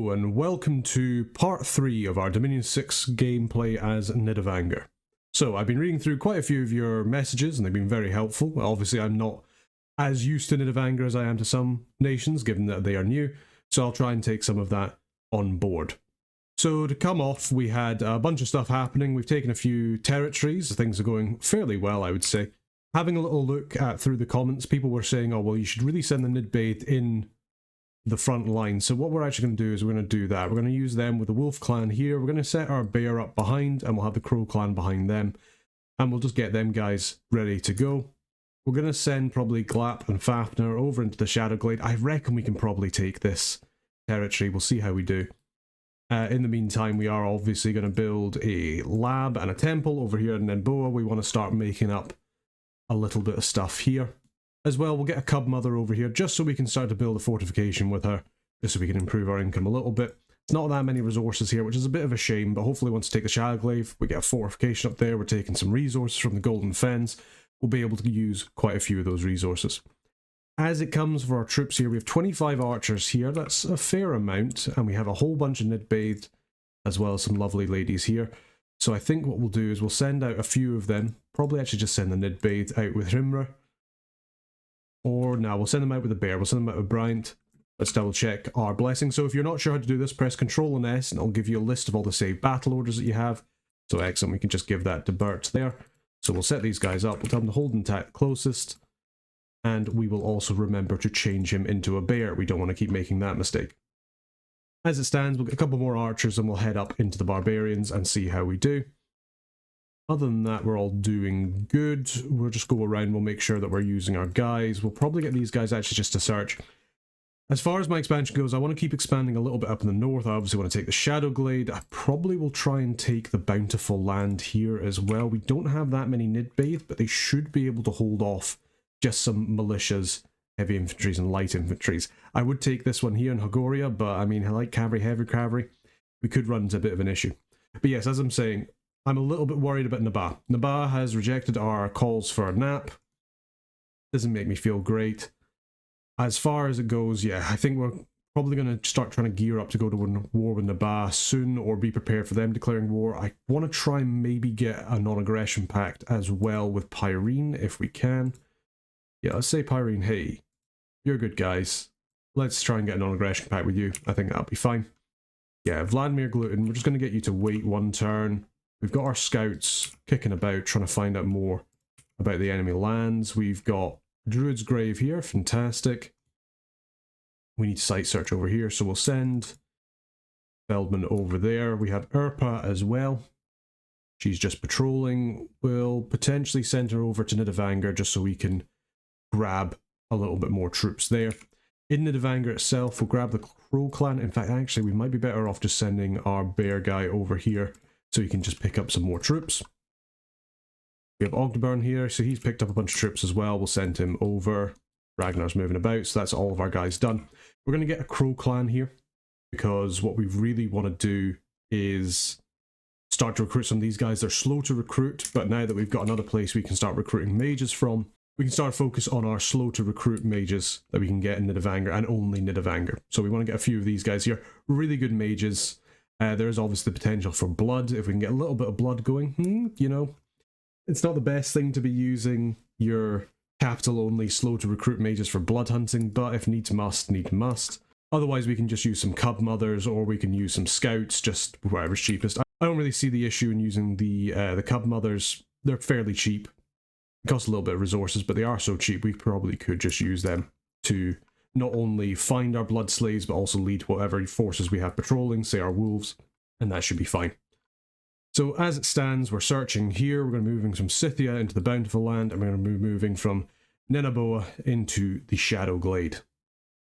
Hello and welcome to part 3 of our Dominion 6 gameplay as Nidavangr. So I've been reading through quite a few of your messages and they've been very helpful. Well, obviously I'm not as used to Nidavangr as I am to some nations, given that they are new, so I'll try and take some of that on board. So to come off, we had a bunch of stuff happening. We've taken a few territories. Things are going fairly well, I would say. Having a little look at through the comments, people were saying, oh well, you should really send the Nidbathed in the front line. So what we're actually going to do is we're going to do that. We're going to use them with the Wolf clan here. We're going to set our bear up behind and we'll have the Crow clan behind them. And we'll just get them guys ready to go. We're going to send probably Glap and Fafnir over into the Shadowglade. I reckon we can probably take this territory. We'll see how we do. In the meantime, we are obviously going to build a lab and a temple over here in Nenboa. We want to start making up a little bit of stuff here. As well, we'll get a cub mother over here just so we can start to build a fortification with her, just so we can improve our income a little bit. It's not that many resources here, which is a bit of a shame, but hopefully once we take the Shadowglade, we get a fortification up there, we're taking some resources from the Golden Fens, we'll be able to use quite a few of those resources. As it comes for our troops here, we have 25 archers here, that's a fair amount, and we have a whole bunch of Nidbathed, as well as some lovely ladies here. So I think what we'll do is we'll send out a few of them, probably actually just send the Nidbathed out with Hrimra. Or now we'll send them out with a bear, we'll send them out with Bryant. Let's double check our blessing. So if you're not sure how to do this, press Ctrl and S and it'll give you a list of all the saved battle orders that you have. So excellent, we can just give that to Bert there. So we'll set these guys up, we'll tell them to hold and attack closest. And we will also remember to change him into a bear. We don't want to keep making that mistake. As it stands, we'll get a couple more archers and we'll head up into the barbarians and see how we do. Other than that, we're all doing good. We'll just go around, we'll make sure that we're using our guys. We'll probably get these guys actually just to search. As far as my expansion goes, I want to keep expanding a little bit up in the north. I obviously want to take the Shadowglade. I probably will try and take the Bountiful land here as well. We don't have that many Nidbathed, but they should be able to hold off just some militias, heavy infantries and light infantries. I would take this one here in Hagoria, but I mean, light cavalry, heavy cavalry, we could run into a bit of an issue. But yes, as I'm saying, I'm a little bit worried about Nabaa. Nabaa has rejected our calls for a nap. Doesn't make me feel great. As far as it goes, yeah, I think we're probably going to start trying to gear up to go to war with Nabaa soon, or be prepared for them declaring war. I want to try and maybe get a non-aggression pact as well with Pyrene, if we can. Yeah, let's say Pyrene, hey, you're good guys. Let's try and get a non-aggression pact with you. I think that'll be fine. Yeah, Vladimir Gluten, we're just going to get you to wait one turn. We've got our scouts kicking about, trying to find out more about the enemy lands. We've got Druid's Grave here, fantastic. We need site search over here, so we'll send Feldman over there. We have Urpa as well. She's just patrolling. We'll potentially send her over to Nidavangr just so we can grab a little bit more troops there. In Nidavangr itself, we'll grab the Crow clan. In fact, actually, we might be better off just sending our bear guy over here, so he can just pick up some more troops. We have Ogdeburn here, so he's picked up a bunch of troops as well. We'll send him over. Ragnar's moving about, so that's all of our guys done. We're going to get a Crow clan here, because what we really want to do is start to recruit some of these guys. They're slow to recruit, but now that we've got another place we can start recruiting mages from, we can start to focus on our slow to recruit mages that we can get in Nidavangr, and only Nidavangr. So we want to get a few of these guys here. Really good mages. There is obviously the potential for blood. If we can get a little bit of blood going, you know, it's not the best thing to be using your capital only slow to recruit mages for blood hunting, but if needs must, need must. Otherwise we can just use some cub mothers, or we can use some scouts, just whatever's cheapest. I don't really see the issue in using the cub mothers. They're fairly cheap. It costs a little bit of resources, but they are so cheap we probably could just use them to not only find our blood slaves, but also lead whatever forces we have patrolling, say our wolves, and that should be fine. So as it stands, we're searching here. We're going to be moving from Scythia into the Bountiful land, and we're going to be moving from Nenaboa into the Shadowglade.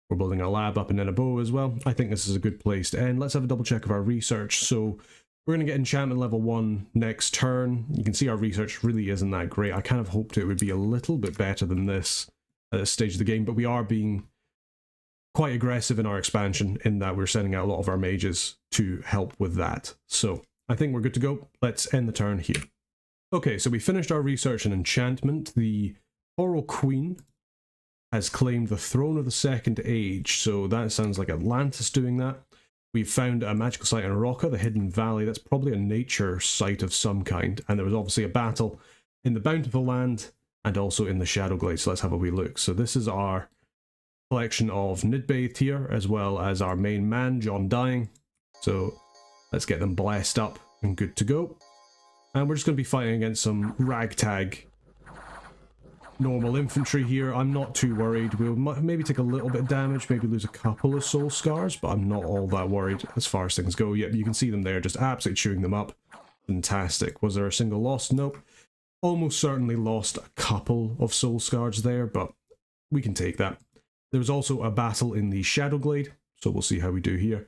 We're building a lab up in Nenaboa as well. I think this is a good place to end. Let's have a double check of our research. So we're going to get enchantment level 1 next turn. You can see our research really isn't that great. I kind of hoped it would be a little bit better than this at this stage of the game, but we are being quite aggressive in our expansion in that we're sending out a lot of our mages to help with that. So I think we're good to go. Let's end the turn here. Okay, so we finished our research and enchantment. The Coral Queen has claimed the throne of the Second Age, so that sounds like Atlantis doing that. We've found a magical site in Rocca, the Hidden Valley. That's probably a nature site of some kind. And there was obviously a battle in the Bountiful Land and also in the Shadowglade. So let's have a wee look. So this is our collection of Nidbathed here, as well as our main man, John Dying. So let's get them blessed up and good to go. And we're just going to be fighting against some ragtag normal infantry here. I'm not too worried. We'll maybe take a little bit of damage, maybe lose a couple of soul scars, but I'm not all that worried as far as things go. Yep, you can see them there, just absolutely chewing them up. Fantastic. Was there a single loss? Nope. Almost certainly lost a couple of soul scars there, but we can take that. There was also a battle in the Shadowglade, so we'll see how we do here.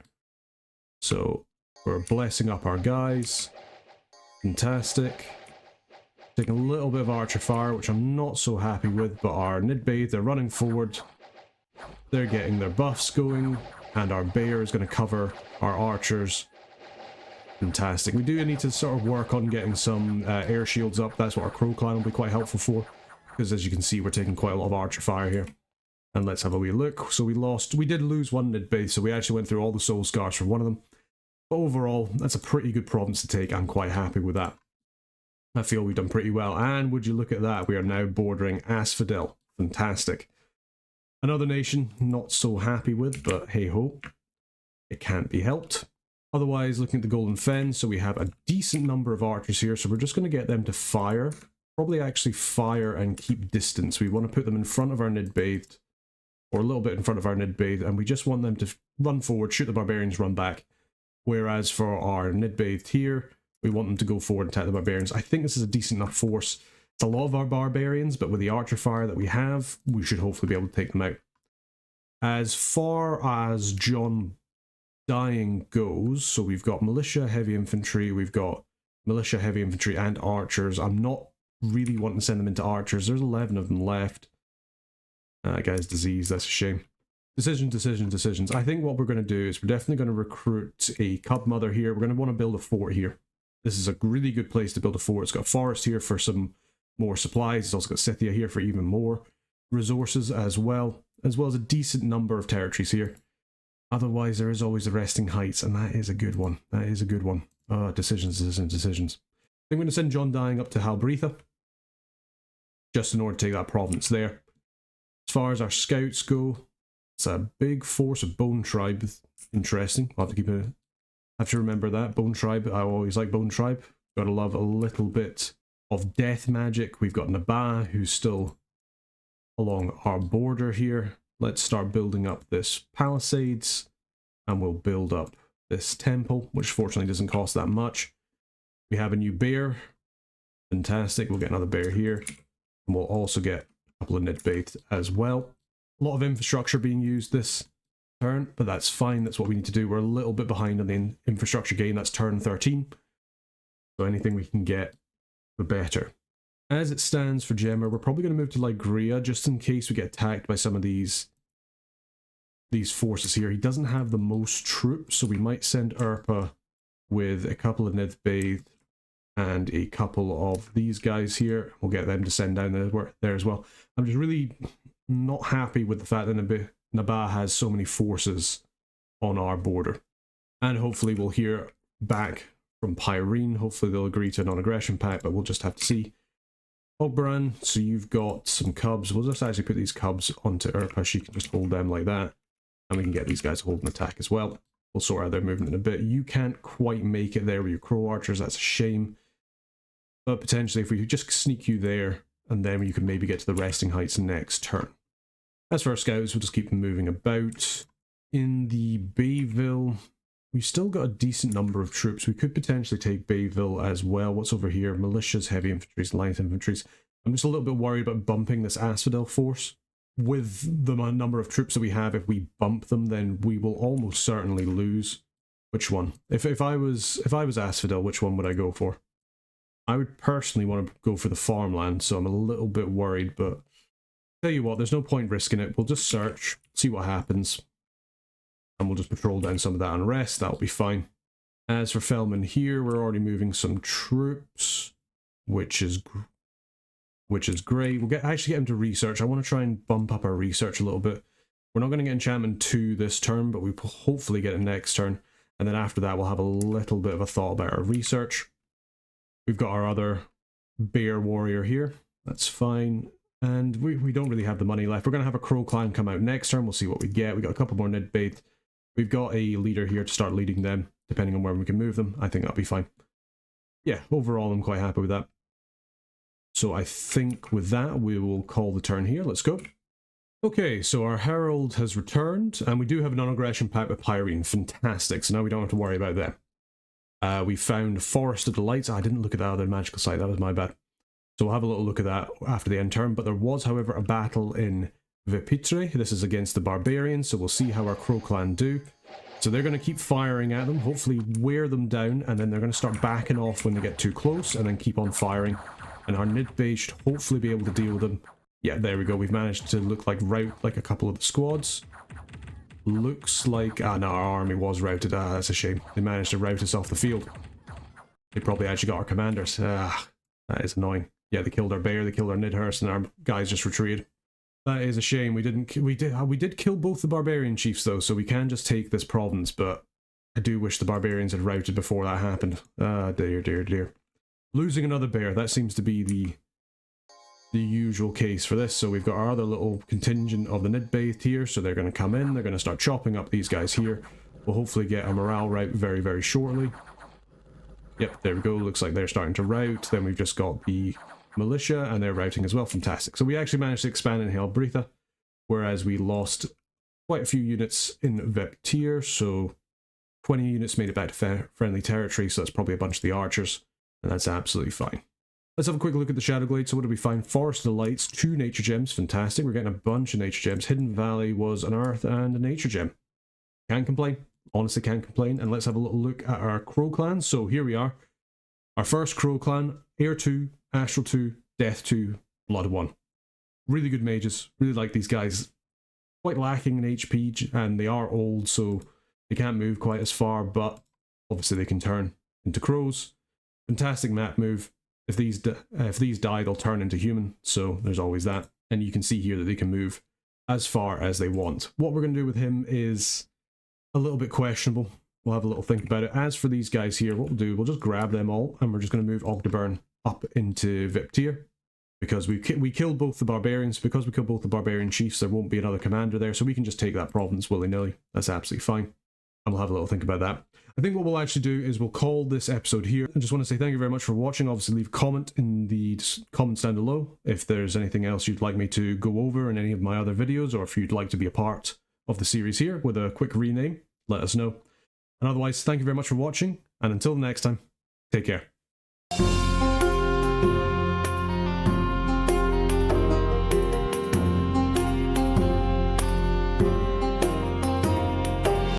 So we're blessing up our guys. Fantastic. Taking a little bit of archer fire, which I'm not so happy with, but our Nidbathed, they're running forward. They're getting their buffs going, and our Bear is going to cover our archers. Fantastic. We do need to sort of work on getting some air shields up. That's what our Crow Clan will be quite helpful for, because as you can see, we're taking quite a lot of archer fire here. And let's have a wee look. So we did lose one Nidbathed, so we actually went through all the soul scars for one of them. But overall, that's a pretty good province to take. I'm quite happy with that. I feel we've done pretty well. And would you look at that, we are now bordering Asphodel. Fantastic. Another nation, not so happy with, but hey-ho. It can't be helped. Otherwise, looking at the Golden Fen, so we have a decent number of archers here, so we're just going to get them to fire. Probably actually fire and keep distance. We want to put them in front of our Nidbathed, or a little bit in front of our Nidbathed, and we just want them to run forward, shoot the barbarians, run back. Whereas for our Nidbathed here, we want them to go forward and attack the barbarians. I think this is a decent enough force. It's a lot of our barbarians, but with the archer fire that we have, we should hopefully be able to take them out. As far as John Dying goes, so we've got militia, heavy infantry, we've got militia, heavy infantry, and archers. I'm not really wanting to send them into archers. There's 11 of them left. That guy's diseased, that's a shame. Decisions. I think what we're going to do is we're definitely going to recruit a cub mother here. We're going to want to build a fort here. This is a really good place to build a fort. It's got a forest here for some more supplies. It's also got Scythia here for even more resources as well as a decent number of territories here. Otherwise, there is always the Resting Heights, and that is a good one. That is a good one. Decisions. I'm going to send John Dying up to Halbretha, just in order to take that province there. As far as our scouts go, it's a big force of Bone Tribe. Interesting. I'll have to have to remember that. Bone Tribe. I always like Bone Tribe. Gotta love a little bit of death magic. We've got Nabaa, who's still along our border here. Let's start building up this palisades, and we'll build up this temple, which fortunately doesn't cost that much. We have a new bear. Fantastic. We'll get another bear here, and we'll also get a couple of Nidbathed as well. A lot of infrastructure being used this turn, but that's fine. That's what we need to do. We're a little bit behind on the infrastructure gain. That's turn 13. So anything we can get, the better. As it stands for Gemma, we're probably going to move to Ligria just in case we get attacked by some of these forces here. He doesn't have the most troops, so we might send Urpa with a couple of Nidbathed and a couple of these guys here. We'll get them to send down there as well. I'm just really not happy with the fact that Nabaa has so many forces on our border. And hopefully we'll hear back from Pyrene. Hopefully they'll agree to a non-aggression pact, but we'll just have to see. Ogbaran, so you've got some cubs. We'll just actually put these cubs onto Urpa. She can just hold them like that. And we can get these guys to hold an attack as well. We'll sort out their movement in a bit. You can't quite make it there with your crow archers. That's a shame. But potentially if we could just sneak you there, and then you could maybe get to the Resting Heights next turn. As for our scouts, we'll just keep them moving about. In the Bayville, we've still got a decent number of troops. We could potentially take Bayville as well. What's over here? Militias, heavy infantries, light infantries. I'm just a little bit worried about bumping this Asphodel force. With the number of troops that we have, if we bump them, then we will almost certainly lose. Which one? If I was Asphodel, which one would I go for? I would personally want to go for the farmland, so I'm a little bit worried, but tell you what, there's no point risking it. We'll just search, see what happens, and we'll just patrol down some of that unrest. That'll be fine. As for Felman here, we're already moving some troops, which is great. We'll actually get him to research. I want to try and bump up our research a little bit. We're not going to get enchantment 2 this turn, but we will hopefully get it next turn. And then after that, we'll have a little bit of a thought about our research. We've got our other bear warrior here. That's fine. And we don't really have the money left. We're going to have a crow clan come out next turn. We'll see what we get. We got a couple more Nidbaith. We've got a leader here to start leading them, depending on where we can move them. I think that'll be fine. Yeah, overall, I'm quite happy with that. So I think with that, we will call the turn here. Let's go. Okay, so our Herald has returned, and we do have a non-aggression pact with Pyrene. Fantastic, so now we don't have to worry about them. We found Forest of Delights. I didn't look at that other magical site, that was my bad. So we'll have a little look at that after the end turn, but there was, however, a battle in Vepitre. This is against the Barbarians, so we'll see how our Crow Clan do. So they're going to keep firing at them, hopefully wear them down, and then they're going to start backing off when they get too close, and then keep on firing. And our Nidbaith should hopefully be able to deal with them. Yeah, there we go. We've managed to rout like a couple of the squads. Looks like... Ah, no, our army was routed. Ah, that's a shame. They managed to rout us off the field. They probably actually got our commanders. Ah, that is annoying. Yeah, they killed our bear, they killed our Nidhurst, and our guys just retreated. That is a shame. We did kill both the barbarian chiefs though, so we can just take this province, but I do wish the barbarians had routed before that happened. Ah, dear, dear, dear. Losing another bear, that seems to be the usual case for this. So we've got our other little contingent of the Nidbaith here, so they're going to come in, they're going to start chopping up these guys here. We'll hopefully get a morale rout very, very shortly. Yep, there we go, looks like they're starting to rout. Then we've just got the militia, and they're routing as well. Fantastic. So we actually managed to expand in Helbritha, whereas we lost quite a few units in Veptir, so 20 units made it back to friendly territory, so that's probably a bunch of the archers, and that's absolutely fine. Let's have a quick look at the Shadowglade. So what did we find? Forest of Delights, 2 nature gems, fantastic. We're getting a bunch of nature gems. Hidden Valley was an earth and a nature gem. Can't complain. Honestly, can't complain. And let's have a little look at our Crow Clan. So here we are. Our first Crow Clan, Air 2, Astral 2, Death 2, Blood 1. Really good mages. Really like these guys. Quite lacking in HP, and they are old, so they can't move quite as far, but obviously they can turn into crows. Fantastic map move. If these die, they'll turn into human, so there's always that. And you can see here that they can move as far as they want. What we're going to do with him is a little bit questionable. We'll have a little think about it. As for these guys here, what we'll do, we'll just grab them all, and we're just going to move Ogdeburn up into Viptir. Because we killed both the barbarians. Because we killed both the barbarian chiefs, there won't be another commander there, so we can just take that province willy-nilly. That's absolutely fine. And we'll have a little think about that. I think what we'll actually do is we'll call this episode here. I just want to say thank you very much for watching. Obviously leave a comment in the comments down below if there's anything else you'd like me to go over in any of my other videos, or if you'd like to be a part of the series here with a quick rename, let us know. And otherwise, thank you very much for watching, and until next time, take care.